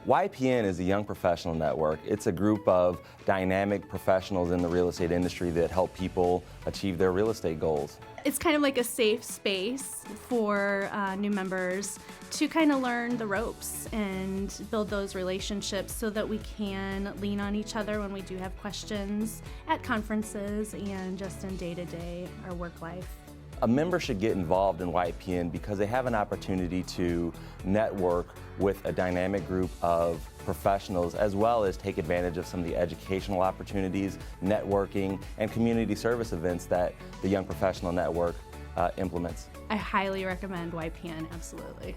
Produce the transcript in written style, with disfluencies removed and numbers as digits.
YPN is a young professional network. It's a group of dynamic professionals in the real estate industry that help people achieve their real estate goals. It's kind of like a safe space for new members to kind of learn the ropes and build those relationships so that we can lean on each other when we do have questions at conferences and just in day-to-day our work life. A member should get involved in YPN because they have an opportunity to network with a dynamic group of professionals, as well as take advantage of some of the educational opportunities, networking, and community service events that the Young Professional Network implements. I highly recommend YPN, absolutely.